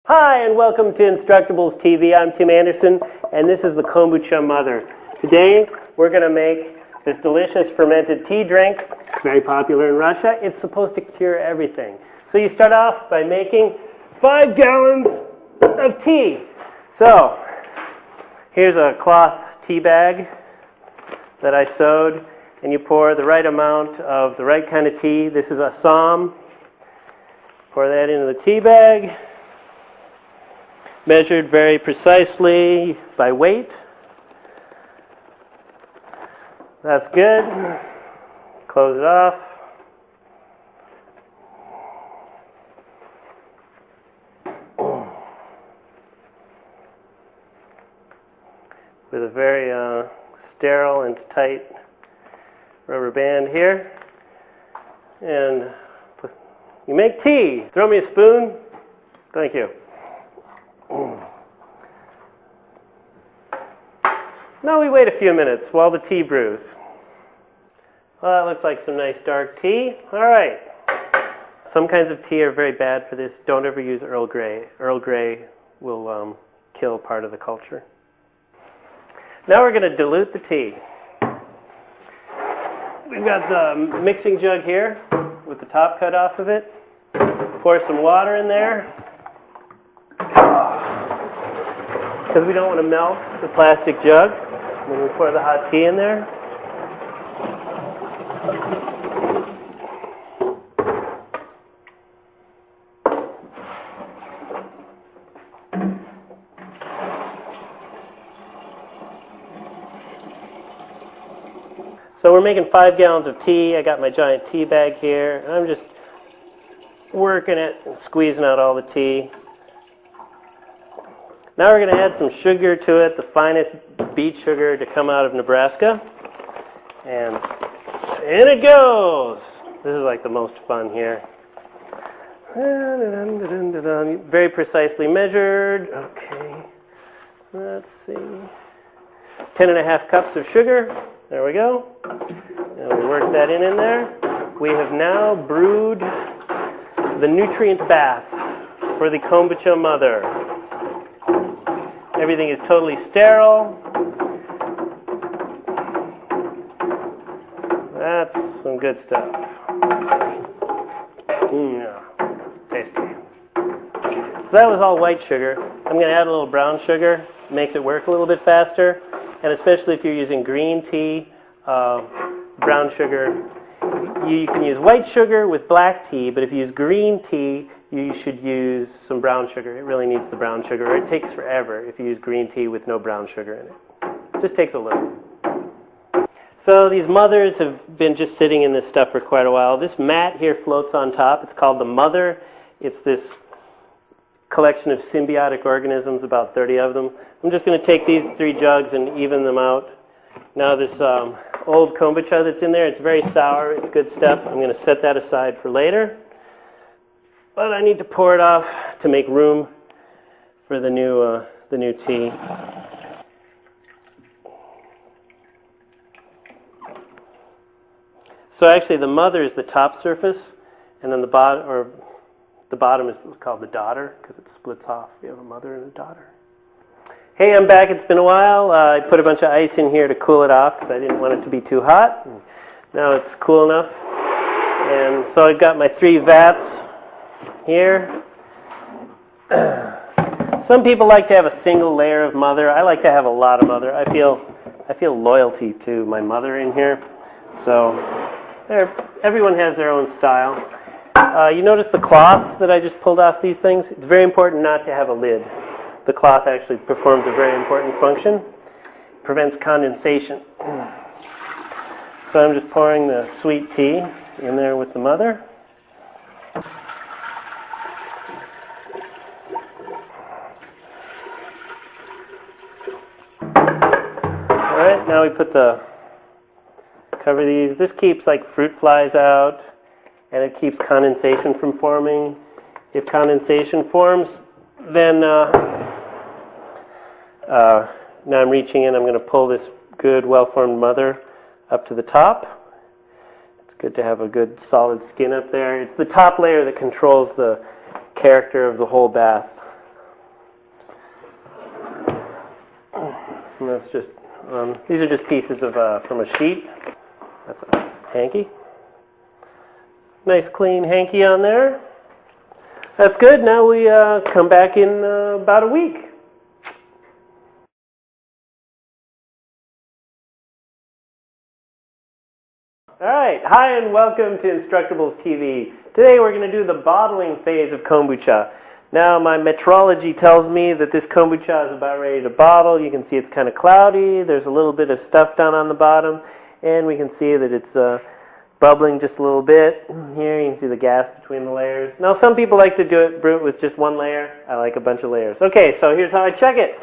Hi, and welcome to Instructables TV. I'm Tim Anderson, and this is the Kombucha Mother. Today, we're going to make this delicious fermented tea drink. It's very popular in Russia. It's supposed to cure everything. So you start off by making 5 gallons of tea. So, here's a cloth tea bag that I sewed, and you pour the right amount of the right kind of tea. This is Assam. Pour that into the tea bag. Measured very precisely by weight. That's good. Close it off. With a very sterile and tight rubber band here. And you make tea. Throw me a spoon. Thank you. Now we wait a few minutes while the tea brews. Well, that looks like some nice dark tea. All right. Some kinds of tea are very bad for this. Don't ever use Earl Grey. Earl Grey will kill part of the culture. Now we're going to dilute the tea. We've got the mixing jug here with the top cut off of it. Pour some water in there, because we don't want to melt the plastic jug when we pour the hot tea in there. So we're making 5 gallons of tea. I got my giant tea bag here, and I'm just working it and squeezing out all the tea. Now we're going to add some sugar to it, the finest beet sugar to come out of Nebraska. And in it goes! This is like the most fun here. Very precisely measured. Okay, let's see. 10.5 cups of sugar. There we go. And we work that in there. We have now brewed the nutrient bath for the Kombucha Mother. Everything is totally sterile. That's some good stuff. Yeah, tasty. So that was all white sugar. I'm going to add a little brown sugar. It makes it work a little bit faster. And especially if you're using green tea, brown sugar. You can use white sugar with black tea, but if you use green tea, you should use some brown sugar. It really needs the brown sugar, or it takes forever if you use green tea with no brown sugar in it. It just takes a little. So these mothers have been just sitting in this stuff for quite a while. This mat here floats on top. It's called the mother. It's this collection of symbiotic organisms, about 30 of them. I'm just going to take these 3 jugs and even them out. Now this old kombucha that's in there, it's very sour, it's good stuff. I'm going to set that aside for later. But I need to pour it off to make room for the new tea. So actually the mother is the top surface, and then the bottom is what's called the daughter, because it splits off. We have a mother and a daughter. Hey, I'm back. It's been a while. I put a bunch of ice in here to cool it off because I didn't want it to be too hot. Now it's cool enough. And so I've got my 3 vats here. Some people like to have a single layer of mother. I like to have a lot of mother. I feel loyalty to my mother in here. So everyone has their own style. You notice the cloths that I just pulled off these things? It's very important not to have a lid. The cloth actually performs a very important function. It prevents condensation. So I'm just pouring the sweet tea in there with the mother. Alright, now we cover these. This keeps like fruit flies out, and it keeps condensation from forming. If condensation forms, then now I'm reaching in, I'm going to pull this good, well-formed mother up to the top. It's good to have a good solid skin up there. It's the top layer that controls the character of the whole bath. And that's just, these are just pieces of from a sheet. That's a hanky. Nice clean hanky on there. That's good. Now we come back in about a week. All right. Hi and welcome to Instructables TV. Today we're going to do the bottling phase of kombucha. Now my metrology tells me that this kombucha is about ready to bottle. You can see it's kind of cloudy. There's a little bit of stuff down on the bottom, and we can see that it's bubbling just a little bit. Here you can see the gas between the layers. Now some people like to do it brew with just one layer. I like a bunch of layers. Okay, so here's how I check it.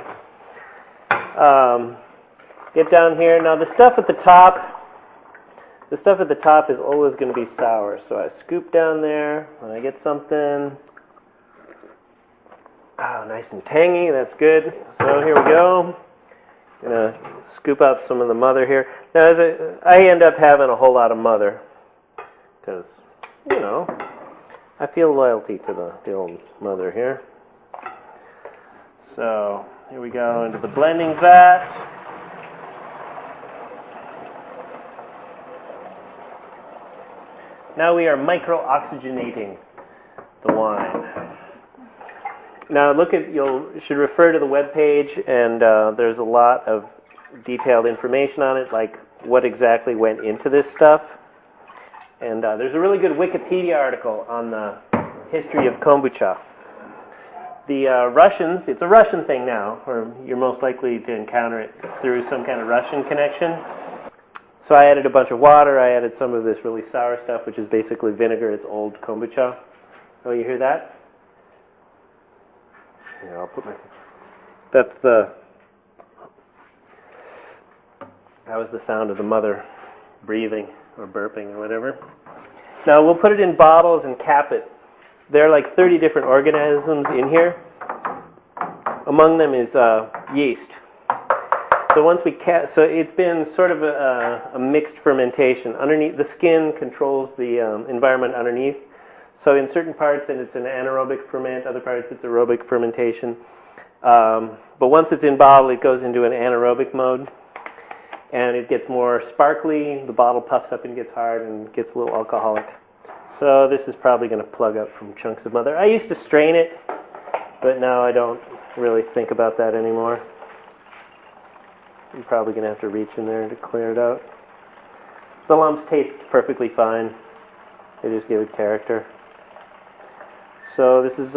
Get down here. Now the stuff at the top is always going to be sour. So I scoop down there when I get something. Oh, nice and tangy. That's good. So here we go. Gonna scoop out some of the mother here. Now I end up having a whole lot of mother because, you know, I feel loyalty to the old mother here. So here we go into the blending vat. Now we are micro-oxygenating the wine. Now you should refer to the web page, and there's a lot of detailed information on it, like what exactly went into this stuff. And there's a really good Wikipedia article on the history of kombucha. The Russians, it's a Russian thing now, or you're most likely to encounter it through some kind of Russian connection. So I added a bunch of water. I added some of this really sour stuff, which is basically vinegar. It's old kombucha. Oh, you hear that? Here, I'll put my... That was the sound of the mother breathing or burping or whatever. Now we'll put it in bottles and cap it. There are like 30 different organisms in here. Among them is yeast. So once we so it's been sort of a mixed fermentation. Underneath, the skin controls the environment underneath. So in certain parts, it's an anaerobic ferment. Other parts, it's aerobic fermentation. But once it's in bottle, it goes into an anaerobic mode, and it gets more sparkly. The bottle puffs up and gets hard and gets a little alcoholic. So this is probably going to plug up from chunks of mother. I used to strain it, but now I don't really think about that anymore. I'm probably going to have to reach in there to clear it out. The lumps taste perfectly fine. They just give it character. So this is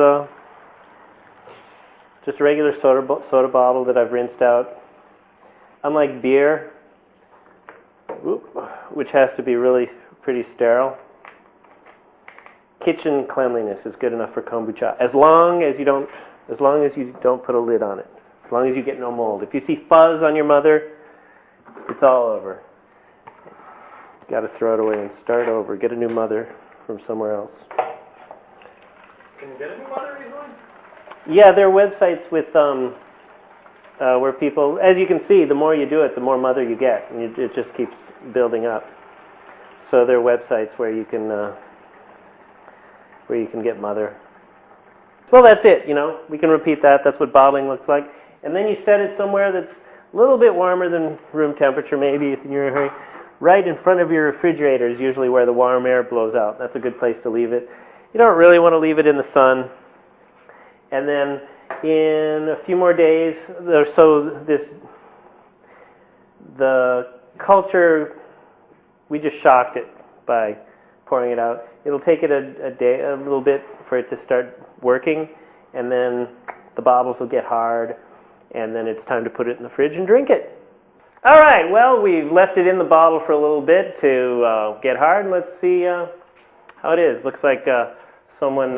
just a regular soda bottle that I've rinsed out. Unlike beer, which has to be really pretty sterile, kitchen cleanliness is good enough for kombucha. As long as you don't put a lid on it. As long as you get no mold. If you see fuzz on your mother, it's all over. Got to throw it away and start over. Get a new mother from somewhere else. Can you get a new mother easily? Yeah, there are websites with where people, as you can see, the more you do it, the more mother you get, and it just keeps building up. So there are websites where you can get mother. Well, that's it. You know, we can repeat that. That's what bottling looks like. And then you set it somewhere that's a little bit warmer than room temperature, maybe, if you're in a hurry. Right in front of your refrigerator is usually where the warm air blows out. That's a good place to leave it. You don't really want to leave it in the sun. And then in a few more days, the culture, we just shocked it by pouring it out. It'll take it a little bit for it to start working, and then the bottles will get hard, and then it's time to put it in the fridge and drink it. All right, well, we've left it in the bottle for a little bit to get hard. Let's see how it is. Looks like someone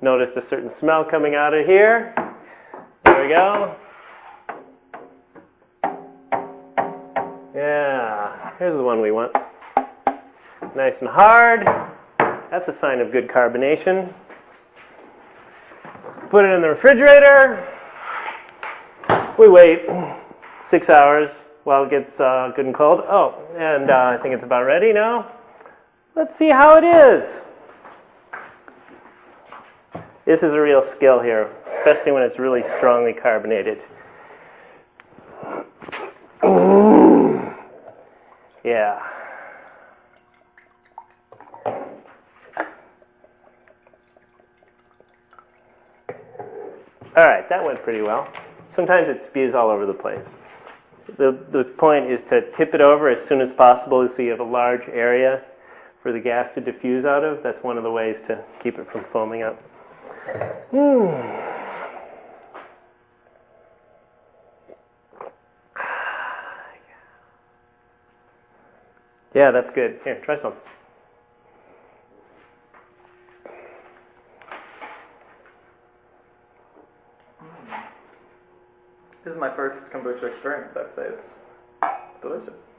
noticed a certain smell coming out of here. There we go. Yeah, here's the one we want. Nice and hard. That's a sign of good carbonation. Put it in the refrigerator. We wait 6 hours while it gets good and cold. Oh, and I think it's about ready now. Let's see how it is. This is a real skill here, especially when it's really strongly carbonated. Yeah. All right, that went pretty well. Sometimes it spews all over the place. The point is to tip it over as soon as possible so you have a large area for the gas to diffuse out of. That's one of the ways to keep it from foaming up. Yeah, that's good. Here, try some. This is my first kombucha experience, I would say. It's delicious.